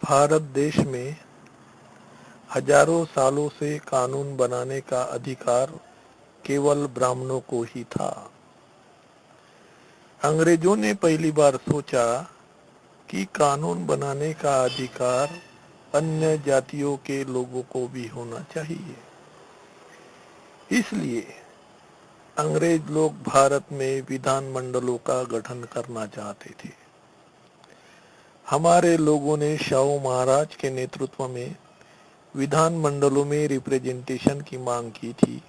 भारत देश में हजारों सालों से कानून बनाने का अधिकार केवल ब्राह्मणों को ही था। अंग्रेजों ने पहली बार सोचा कि कानून बनाने का अधिकार अन्य जातियों के लोगों को भी होना चाहिए। इसलिए अंग्रेज लोग भारत में विधान मंडलों का गठन करना चाहते थे। हमारे लोगों ने शाहू महाराज के नेतृत्व में विधान मंडलों में रिप्रेजेंटेशन की मांग की थी।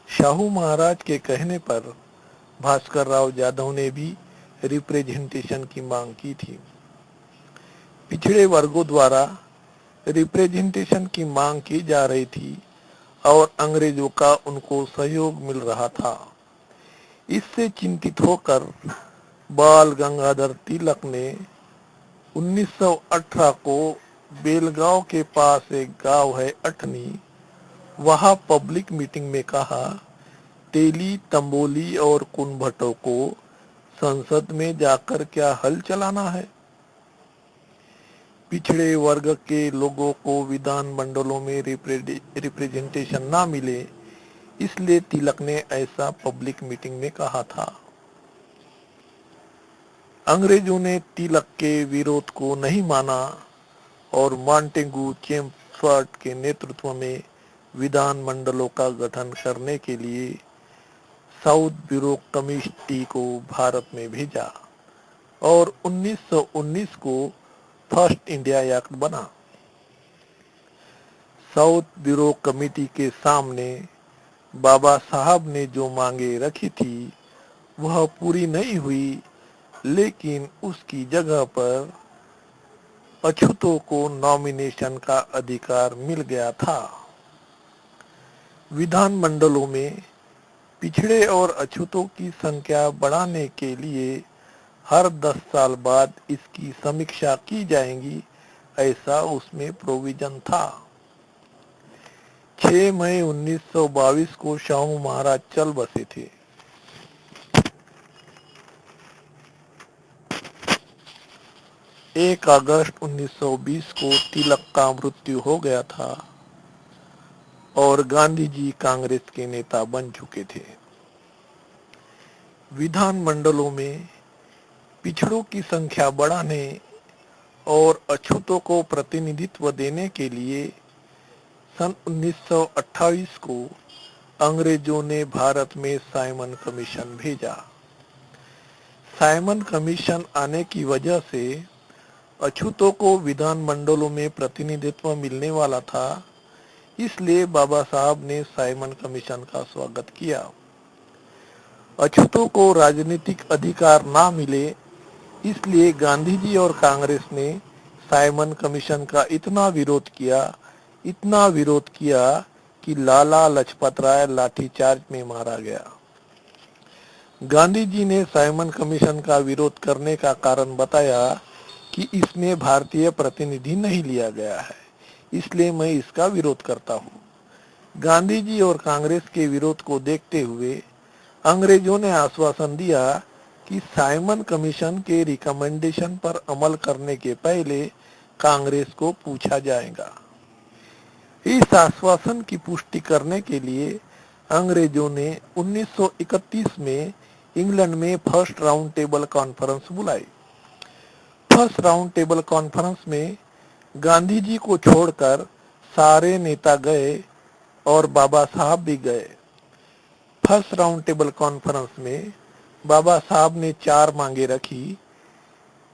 शाहू महाराज के कहने पर भास्कर राव जाधव ने भी रिप्रेजेंटेशन की मांग की थी। पिछड़े वर्गों द्वारा रिप्रेजेंटेशन की मांग की जा रही थी और अंग्रेजों का उनको सहयोग मिल रहा था। इससे चिंतित होकर बाल गंगाधर तिलक ने 1918 को बेलगांव के पास एक गांव है अठनी, वहां पब्लिक मीटिंग में कहा, तेली, तंबोली और कुनभटों को संसद में जाकर क्या हल चलाना है। पिछड़े वर्ग के लोगों को विधान मंडलों में रिप्रेजेंटेशन ना मिले, इसलिए तिलक ने ऐसा पब्लिक मीटिंग में कहा था। अंग्रेजों ने तिलक के विरोध को नहीं माना और मॉन्टेगू चेम्सफोर्ड के नेतृत्व में विधान मंडलों का गठन करने के लिए साउथ ब्यूरो कमेटी को भारत में भेजा और 1919 को फर्स्ट इंडिया एक्ट बना। साउथ ब्यूरो कमेटी के सामने बाबा साहब ने जो मांगे रखी थी वह पूरी नहीं हुई, लेकिन उसकी जगह पर अछूतों को नॉमिनेशन का अधिकार मिल गया था। विधान मंडलों में पिछड़े और अछूतों की संख्या बढ़ाने के लिए हर 10 साल बाद इसकी समीक्षा की जाएगी, ऐसा उसमें प्रोविजन था। 6 मई 1922 को शाहू महाराज चल बसे थे। 1 अगस्त 1920 को तिलक का मृत्यु हो गया था और गांधी जी कांग्रेस के नेता बन चुके थे। विधान मंडलों में पिछड़ों की संख्या बढ़ाने और अछूतों को प्रतिनिधित्व देने के लिए सन 1928 को अंग्रेजों ने भारत में साइमन कमीशन भेजा। साइमन कमीशन आने की वजह से अछूतों को विधान मंडलों में प्रतिनिधित्व मिलने वाला था, इसलिए बाबा साहब ने साइमन कमीशन का स्वागत किया। अछूतों को राजनीतिक अधिकार ना मिले, इसलिए गांधी जी और कांग्रेस ने साइमन कमीशन का इतना विरोध किया कि लाला लजपत राय लाठीचार्ज में मारा गया। गांधी जी ने साइमन कमीशन का विरोध करने का कारण बताया कि इसमें भारतीय प्रतिनिधि नहीं लिया गया है, इसलिए मैं इसका विरोध करता हूँ। गांधी जी और कांग्रेस के विरोध को देखते हुए अंग्रेजों ने आश्वासन दिया कि साइमन कमीशन के रिकमेंडेशन पर अमल करने के पहले कांग्रेस को पूछा जाएगा। इस आश्वासन की पुष्टि करने के लिए अंग्रेजों ने 1931 में इंग्लैंड में फर्स्ट राउंड टेबल कॉन्फ्रेंस बुलाई। फर्स्ट राउंड टेबल कॉन्फ्रेंस में गांधी जी को छोड़कर सारे नेता गए और बाबा साहब भी गए। फर्स्ट राउंड टेबल कॉन्फ्रेंस में बाबा साहब ने 4 मांगे रखी: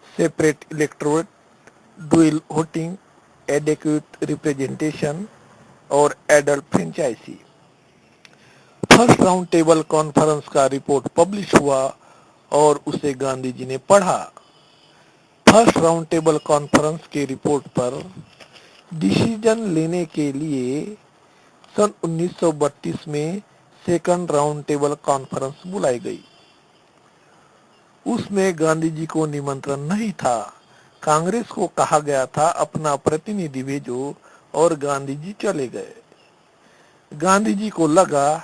separate electorate, dual voting, adequate representation और adult franchise. First round table conference का रिपोर्ट पब्लिश हुआ और उसे गांधी जी ने पढ़ा। फर्स्ट राउंड टेबल कॉन्फ्रेंस के रिपोर्ट पर डिसीजन लेने के लिए सन 1932 में सेकंड राउंड टेबल कॉन्फ्रेंस बुलाई गई। उसमें गांधी जी को निमंत्रण नहीं था। कांग्रेस को कहा गया था अपना प्रतिनिधि भेजो और गांधी जी चले गए। गांधी जी को लगा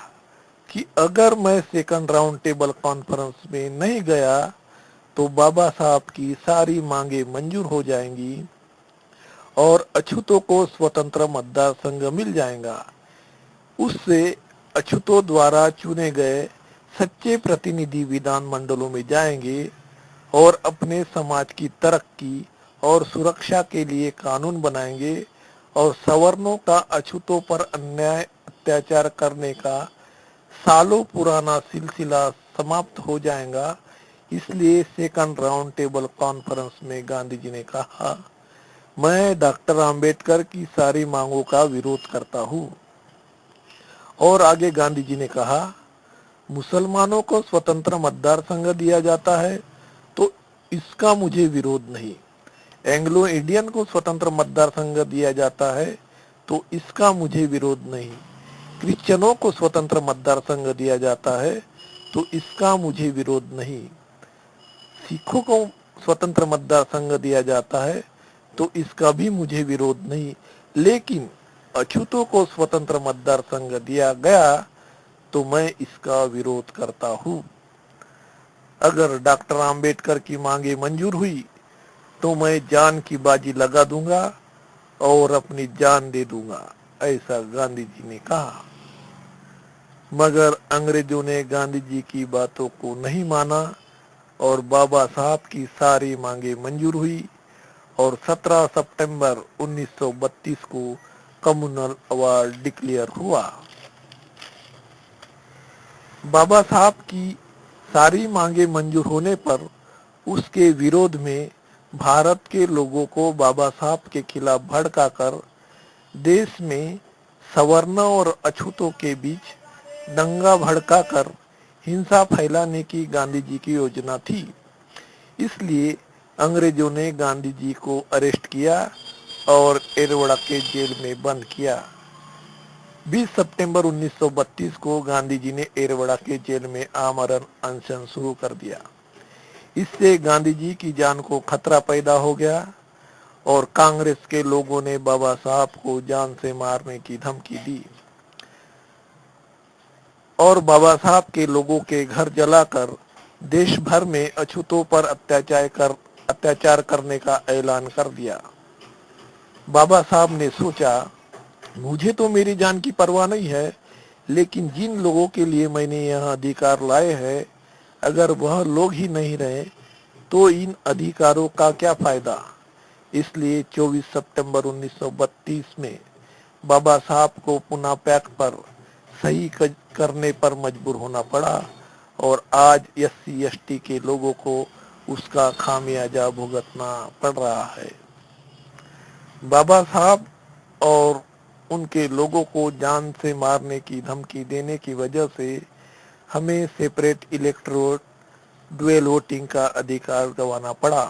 कि अगर मैं सेकंड राउंड टेबल कॉन्फ्रेंस में नहीं गया तो बाबा साहब की सारी मांगे मंजूर हो जाएंगी और अछूतों को स्वतंत्र मतदार संघ मिल जाएगा। उससे अछूतों द्वारा चुने गए सच्चे प्रतिनिधि विधान मंडलों में जाएंगे और अपने समाज की तरक्की और सुरक्षा के लिए कानून बनाएंगे और सवर्णों का अछूतों पर अन्याय अत्याचार करने का सालों पुराना सिलसिला समाप्त हो जाएगा। इसलिए सेकंड राउंड टेबल कॉन्फ्रेंस में गांधी जी ने कहा, मैं डॉक्टर आम्बेडकर की सारी मांगों का विरोध करता हूँ। और आगे गांधी जी ने कहा, मुसलमानों को स्वतंत्र मतदार संघ दिया जाता है तो इसका मुझे विरोध नहीं। एंग्लो इंडियन को स्वतंत्र मतदार संघ दिया जाता है तो इसका मुझे विरोध नहीं। क्रिश्चियनों को स्वतंत्र मतदार संघ दिया जाता है तो इसका मुझे विरोध नहीं। सिखों को स्वतंत्र मतदार संघ दिया जाता है तो इसका भी मुझे विरोध नहीं। लेकिन अछूतों को स्वतंत्र मतदार संघ दिया गया तो मैं इसका विरोध करता हूँ। अगर डॉक्टर आम्बेडकर की मांगे मंजूर हुई तो मैं जान की बाजी लगा दूंगा और अपनी जान दे दूंगा, ऐसा गांधी जी ने कहा। मगर अंग्रेजों ने गांधी जी की बातों को नहीं माना और बाबा साहब की सारी मांगे मंजूर हुई और 17 सितंबर 1932 को कम्युनल अवार्ड डिक्लेयर हुआ। बाबा साहब की सारी मांगे मंजूर होने पर उसके विरोध में भारत के लोगों को बाबा साहब के खिलाफ भड़काकर देश में सवर्ण और अछूतों के बीच दंगा भड़काकर हिंसा फैलाने की गांधी जी की योजना थी। इसलिए अंग्रेजों ने गांधी जी को अरेस्ट किया और एरवड़ा के जेल में बंद किया। 20 सितंबर 1932 को गांधी जी ने एरवड़ा के जेल में आमरण अनशन शुरू कर दिया। इससे गांधी जी की जान को खतरा पैदा हो गया और कांग्रेस के लोगों ने बाबा साहब को जान से मारने की धमकी दी और बाबा साहब के लोगों के घर जलाकर देश भर में अछूतों पर अत्याचार करने का ऐलान कर दिया। बाबा साहब ने सोचा, मुझे तो मेरी जान की परवाह नहीं है, लेकिन जिन लोगों के लिए मैंने यह अधिकार लाए हैं, अगर वह लोग ही नहीं रहे तो इन अधिकारों का क्या फायदा। इसलिए 24 सितंबर 1932 में बाबा साहब को पुनः पैक पर सही करने पर मजबूर होना पड़ा और आज SC/ST के लोगों को उसका खामियाजा भुगतना पड़ रहा है। बाबा साहब और उनके लोगों को जान से मारने की धमकी देने की वजह से हमें सेपरेट इलेक्टोरेट ड्यूअल वोटिंग का अधिकार गंवाना पड़ा।